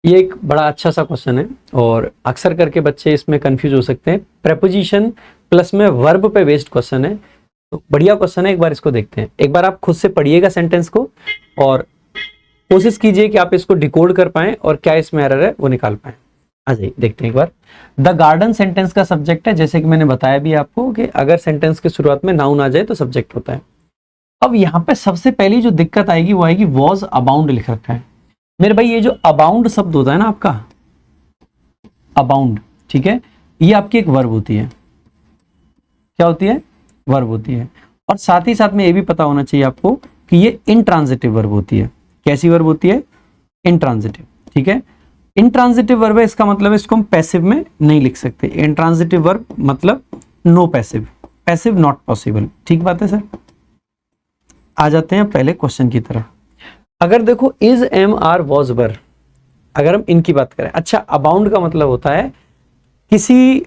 ये एक बड़ा अच्छा सा क्वेश्चन है और अक्सर करके बच्चे इसमें कंफ्यूज हो सकते हैं। प्रेपोजिशन प्लस में वर्ब पे बेस्ड क्वेश्चन है, तो बढ़िया क्वेश्चन है। एक बार इसको देखते हैं। एक बार आप खुद से पढ़िएगा सेंटेंस को और कोशिश कीजिए कि आप इसको डिकोड कर पाएं और क्या इसमें एरर है वो निकाल पाएं। आ जाइए देखते हैं एक बार। द गार्डन सेंटेंस का सब्जेक्ट है, जैसे कि मैंने बताया भी आपको कि अगर सेंटेंस की शुरुआत में नाउन आ जाए तो सब्जेक्ट होता है। अब यहाँ पे सबसे पहली जो दिक्कत आएगी वो आएगी वॉज अबाउंड लिख रखा है। मेरे भाई ये जो अबाउंड शब्द होता है ना आपका, अबाउंड, ठीक है, ये आपकी एक वर्ब होती है। क्या होती है? वर्ब होती है। और साथ ही साथ में ये भी पता होना चाहिए आपको कि ये इंट्रांजिटिव वर्ब होती है। कैसी वर्ब होती है? इंट्रांजिटिव, ठीक है। इंट्रांजिटिव वर्ब है, इसका मतलब इसको हम पैसिव में नहीं लिख सकते। इंट्रांजिटिव वर्ब मतलब no passive, passive not possible. ठीक बात है सर। आ जाते हैं पहले क्वेश्चन की तरफ। अगर देखो इज, एम, आर, वॉज, वर, अगर हम इनकी बात करें, अच्छा अबाउंड का मतलब होता है किसी,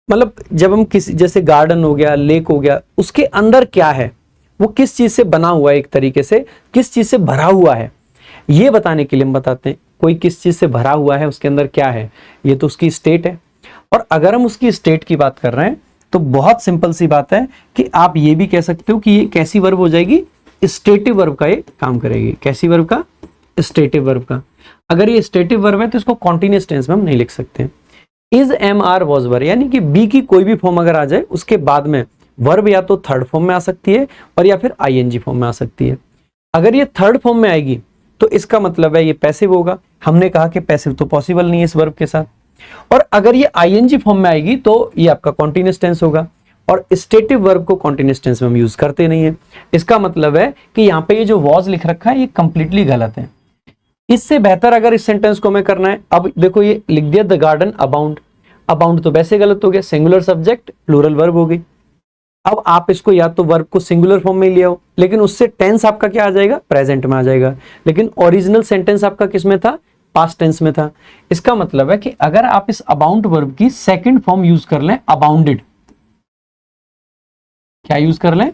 मतलब जब हम किसी, जैसे गार्डन हो गया, लेक हो गया, उसके अंदर क्या है, वो किस चीज से बना हुआ है, एक तरीके से किस चीज से भरा हुआ है, ये बताने के लिए हम बताते हैं कोई किस चीज से भरा हुआ है, उसके अंदर क्या है, ये तो उसकी स्टेट है। और अगर हम उसकी स्टेट की बात कर रहे हैं तो बहुत सिंपल सी बात है कि आप ये भी कह सकते हो कि ये कैसी वर्ब हो जाएगी? स्टेटिव वर्ब का ये काम करेगी। कैसी वर्ब का? स्टेटिव वर्ब का। अगर ये स्टेटिव वर्ब है तो इसको कॉन्टिन्यूअस टेंस में हम नहीं लिख सकते। इज, एम, आर, वॉज, वर, यानी कि बी की कोई भी फॉर्म अगर आ जाए उसके बाद में वर्ब या तो थर्ड फॉर्म में आ सकती है और या फिर आईएनजी फॉर्म में आ सकती है। अगर ये थर्ड फॉर्म में आएगी तो इसका मतलब है ये पैसिव होगा। हमने कहा कि पैसिव तो पॉसिबल नहीं है इस वर्ब के साथ। और अगर ये आईएनजी फॉर्म में आएगी तो ये आपका कॉन्टिन्यूअस टेंस होगा। और स्टेटिव वर्ब को कॉन्टिन्यूअस टेंस में हम यूज करते नहीं है। इसका मतलब है कि यहाँ पे ये जो वॉज लिख रखा है ये कंप्लीटली गलत है। इससे बेहतर अगर इस सेंटेंस को हमें करना है, अब देखो ये लिख दिया द गार्डन अबाउंड। अबाउंड तो वैसे गलत हो गया, सिंगुलर सब्जेक्ट प्लूरल वर्ब हो गई। अब आप इसको या तो वर्ब को सिंगुलर फॉर्म में ले आओ, लेकिन उससे टेंस आपका क्या आ जाएगा? प्रेजेंट में आ जाएगा। लेकिन ओरिजिनल सेंटेंस आपका किस में था? पास्ट टेंस में था। इसका मतलब है कि अगर आप इस अबाउंड वर्ब की सेकंड फॉर्म यूज कर लें, अबाउंडेड, क्या यूज कर लें?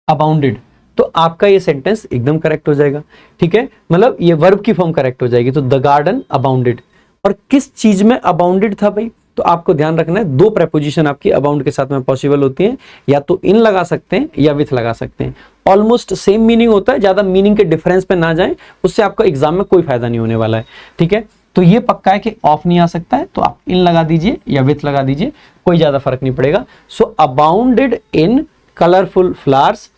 अबाउंडेड, तो आपका ये सेंटेंस एकदम करेक्ट हो जाएगा। ठीक है, मतलब ये वर्ब की फॉर्म करेक्ट हो जाएगी। तो द गार्डन अबाउंडेड। और किस चीज में अबाउंडेड था भाई? तो आपको ध्यान रखना है दो प्रेपोजिशन आपकी अबाउंड के साथ में पॉसिबल होती हैं, या तो इन लगा सकते हैं या विथ लगा सकते हैं। ऑलमोस्ट सेम मीनिंग होता है, ज्यादा मीनिंग के डिफरेंस पे ना जाएं, उससे आपको एग्जाम में कोई फायदा नहीं होने वाला है। ठीक है, तो ये पक्का है कि ऑफ नहीं आ सकता है, तो आप इन लगा दीजिए या विथ लगा दीजिए, कोई ज्यादा फर्क नहीं पड़ेगा। सो अबाउंडेड in colourful flowers,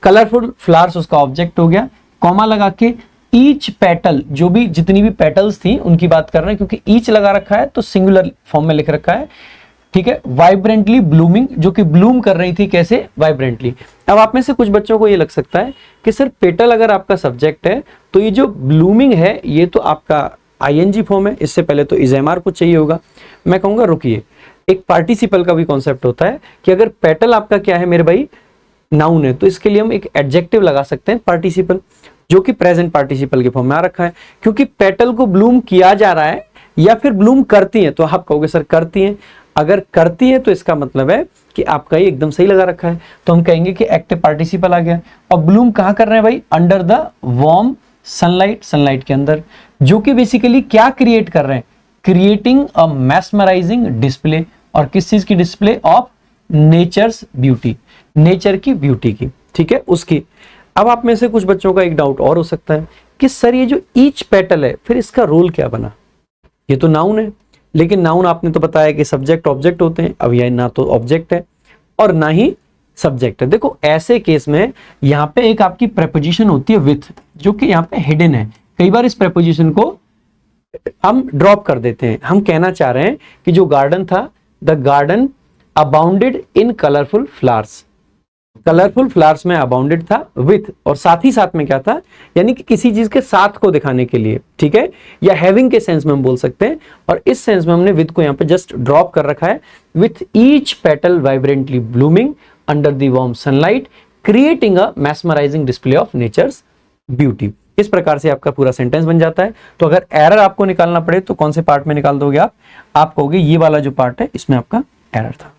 colourful flowers उसका ऑब्जेक्ट हो गया। कॉमा लगा के ईच पेटल, जो भी जितनी भी पेटल्स थी उनकी बात कर रहे हैं, क्योंकि ईच लगा रखा है तो सिंगुलर फॉर्म में लिख रखा है। ठीक है, वाइब्रेंटली ब्लूमिंग, जो कि ब्लूम कर रही थी, कैसे? वाइब्रेंटली। अब आप में से कुछ बच्चों को ये लग सकता है कि सर पेटल अगर आपका सब्जेक्ट है तो ये जो ब्लूमिंग है ये तो आपका आईएनजी फॉर्म है, इससे पहले तो इजेमार को चाहिए होगा। मैं कहूंगा रुकिए, एक पार्टिसिपल का भी कॉन्सेप्ट होता है कि अगर पेटल आपका क्या है मेरे भाई? नाउन है, तो इसके लिए हम एक एडजेक्टिव लगा सकते हैं पार्टिसिपल, जो कि प्रेजेंट पार्टिसिपल के फॉर्म में आ रखा है। क्योंकि पेटल को ब्लूम किया जा रहा है या फिर ब्लूम करती है, तो आप कहोगे सर करती है। अगर करती है तो इसका मतलब है कि आपका ये एकदम सही लगा रखा है, तो हम कहेंगे कि एक्टिव पार्टिसिपल आ गया। और ब्लूम कहां कर रहे हैं भाई? Under the warm sunlight, sunlight के अंदर, जो कि बेसिकली क्या क्रिएट कर रहे हैं? Creating a mesmerising display. और किस चीज की display? Of nature's beauty, nature की ब्यूटी की। ठीक है, उसकी। अब आप में से कुछ बच्चों का एक डाउट और हो सकता है कि सर ये जो ईच पेटल है, फिर इसका रोल क्या बना? ये तो नाउन है, लेकिन नाउन आपने तो बताया कि सब्जेक्ट ऑब्जेक्ट होते हैं। अब यह ना तो ऑब्जेक्ट है और ना ही सब्जेक्ट है। देखो ऐसे केस में यहाँ पे एक आपकी प्रेपोजिशन होती है विथ, जो कि यहाँ पे हिडन है। कई बार इस प्रेपोजिशन को हम ड्रॉप कर देते हैं। हम कहना चाह रहे हैं कि जो गार्डन था, the garden abounded in colourful flowers, colourful flowers में अबाउंडेड था विथ, और साथ ही साथ में क्या था? यानी कि किसी चीज के साथ को दिखाने के लिए। ठीक है, या हैविंग के सेंस में हम बोल सकते हैं, और इस सेंस में हमने विथ को यहाँ पे जस्ट ड्रॉप कर रखा है। With each petal vibrantly blooming under the warm sunlight creating a mesmerising display of nature's beauty. इस प्रकार से आपका पूरा सेंटेंस बन जाता है। तो अगर एरर आपको निकालना पड़े तो कौन से पार्ट में निकाल दोगे आप कहोगे ये वाला जो पार्ट है इसमें आपका एरर था।